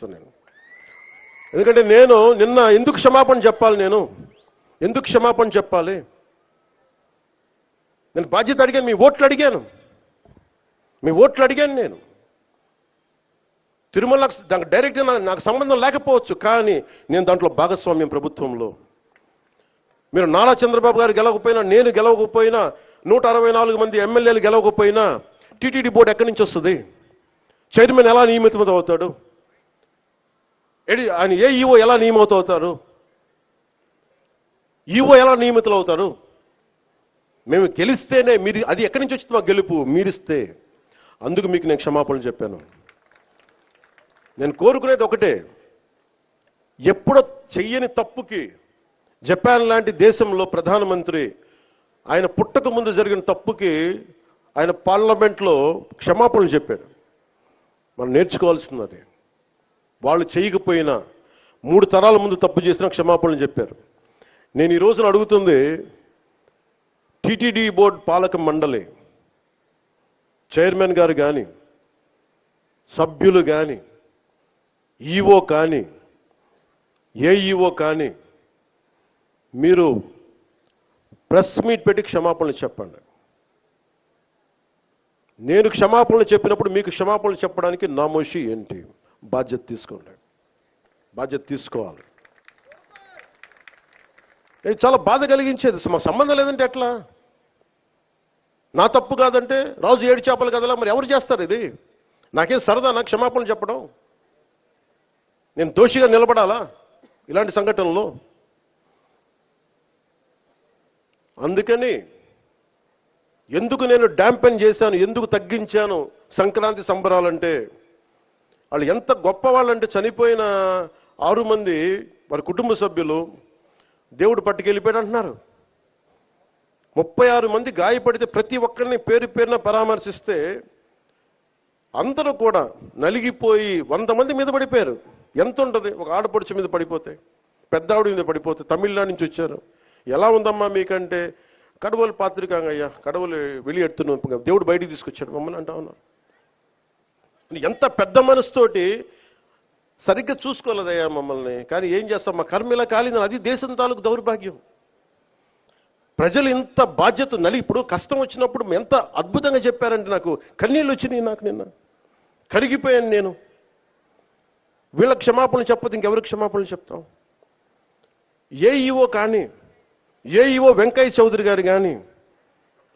చేస్తాను నేను. ఎందుకంటే నేను నిన్న ఎందుకు క్షమాపణ చెప్పాలి, ఎందుకు క్షమాపణ చెప్పాలి? నేను బాధ్యత అడిగాను, మీ ఓట్లు అడిగాను నేను. తిరుమల దానికి డైరెక్ట్గా నాకు సంబంధం లేకపోవచ్చు, కానీ నేను దాంట్లో భాగస్వామ్యం ప్రభుత్వంలో. మీరు నారా చంద్రబాబు గారు గెలవకపోయినా, నేను గెలవకపోయినా, 164 మంది ఎమ్మెల్యేలు గెలవకపోయినా టీటీడీ బోర్డు ఎక్కడి నుంచి వస్తుంది? చైర్మన్ ఎలా నియమితం అవుతాడు? ఆయన ఈఓ ఎలా నియమితం అవుతారు? ఈఓ ఎలా నియమితులు అవుతారు? మేము గెలిస్తేనే మీరు, అది ఎక్కడి నుంచి వచ్చింది మాకు గెలుపు? మీరిస్తే. అందుకు మీకు నేను క్షమాపణలు చెప్పాను. నేను కోరుకునేది ఒకటే, ఎప్పుడో చెయ్యని తప్పుకి జపాన్ లాంటి దేశంలో ప్రధానమంత్రి ఆయన పుట్టక ముందు జరిగిన తప్పుకి ఆయన పార్లమెంట్లో క్షమాపణలు చెప్పాడు. మనం నేర్చుకోవాల్సింది అది. వాళ్ళు చేయకపోయినా 3 తరాల ముందు తప్పు చేసినా క్షమాపణలు చెప్పారు. నేను ఈ రోజున అడుగుతుంది, టీటీడీ బోర్డు పాలక మండలి చైర్మన్ గారు కానీ, సభ్యులు కానీ, ఈఓ కానీ, ఏఈఓ కానీ, మీరు ప్రెస్ మీట్ పెట్టి క్షమాపణలు చెప్పండి. నేను క్షమాపణలు చెప్పినప్పుడు మీకు క్షమాపణలు చెప్పడానికి నామోషి ఏంటి? బాధ్యత తీసుకోండి, బాధ్యత తీసుకోవాలి. ఇది చాలా బాధ కలిగించేది. మాకు సంబంధం లేదంటే ఎట్లా? నా తప్పు కాదంటే రాజు 7 చేపలు కదలా, మరి ఎవరు చేస్తారు ఇది? నాకేం సరదా నాకు క్షమాపణలు చెప్పడం? నేను దోషిగా నిలబడాలా ఇలాంటి సంఘటనలో? అందుకని ఎందుకు నేను డాంపెన్ చేశాను, ఎందుకు తగ్గించాను సంక్రాంతి సంబరాలంటే, వాళ్ళు ఎంత గొప్పవాళ్ళంటే చనిపోయిన 6 మంది వారి కుటుంబ సభ్యులు దేవుడు పట్టుకెళ్ళిపోయాడు అంటున్నారు. 36 మంది గాయపడితే ప్రతి ఒక్కరిని పేరు పేరున పరామర్శిస్తే అందరూ కూడా నలిగిపోయి 100 మంది మీద పడిపోయారు. ఎంత ఉంటుంది ఒక ఆడపడుచు మీద పడిపోతే, పెద్ద ఆవిడ మీద పడిపోతే? తమిళనాడు నుంచి వచ్చారు. ఎలా ఉందమ్మా మీకంటే, కడవలు పాత్రికాంగయ్యా, కడవలు వెళ్ళి దేవుడు బయటికి తీసుకొచ్చాడు మమ్మల్ని అంటా ఉన్నారు. ఎంత పెద్ద మనసుతోటి సరిగ్గా చూసుకోలేదయ్యా మమ్మల్ని, కానీ ఏం చేస్తాం, మా కర్మ ఇలా కాలిందని. అది దేశం తాలూకు దౌర్భాగ్యం. ప్రజలు ఇంత బాధ్యత ఇప్పుడు కష్టం వచ్చినప్పుడు ఎంత అద్భుతంగా చెప్పారంటే నాకు కన్నీళ్ళు వచ్చినాయి. నాకు నిన్న కరిగిపోయాను నేను. వీళ్ళ క్షమాపణలు చెప్పదు ఇంకెవరికి క్షమాపణలు చెప్తాం? ఏఈఓ కానీ, ఏఈఓ వెంకయ్య చౌదరి గారు కానీ,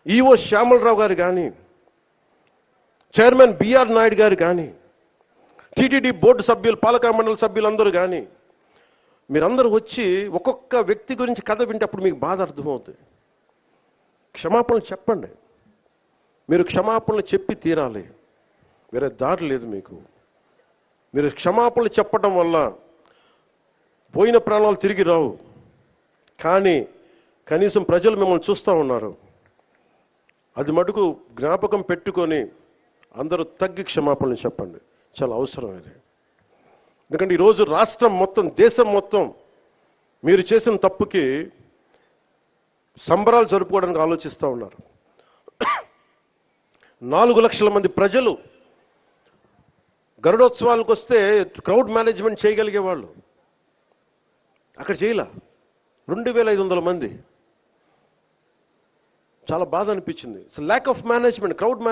ఈఓ శ్యామలరావు గారు కానీ, చైర్మన్ బిఆర్ నాయుడు గారు కానీ, టీటీడీ బోర్డు సభ్యులు, పాలక మండలి సభ్యులందరూ కానీ, మీరందరూ వచ్చి ఒక్కొక్క వ్యక్తి గురించి కథ వింటే అప్పుడు మీకు బాధ అర్థమవుతుంది. క్షమాపణలు చెప్పండి. మీరు క్షమాపణలు చెప్పి తీరాలి, వేరే దారి లేదు మీకు. మీరు క్షమాపణలు చెప్పడం వల్ల పోయిన ప్రాణాలు తిరిగి రావు, కానీ కనీసం ప్రజలు మిమ్మల్ని చూస్తూ ఉన్నారు. అది మటుకు జ్ఞాపకం పెట్టుకొని అందరూ తగ్గి క్షమాపణలు చెప్పండి. చాలా అవసరం ఇది. ఎందుకంటే ఈరోజు రాష్ట్రం మొత్తం, దేశం మొత్తం మీరు చేసిన తప్పుకి సంబరాలు జరుపుకోవడానికి ఆలోచిస్తూ ఉన్నారు. 4 లక్షల మంది ప్రజలు గరుడోత్సవాలకు వస్తే క్రౌడ్ మేనేజ్మెంట్ చేయగలిగే వాళ్ళు అక్కడ చేయలే. 2500 మంది. చాలా బాధ అనిపించింది. Lack of management, crowd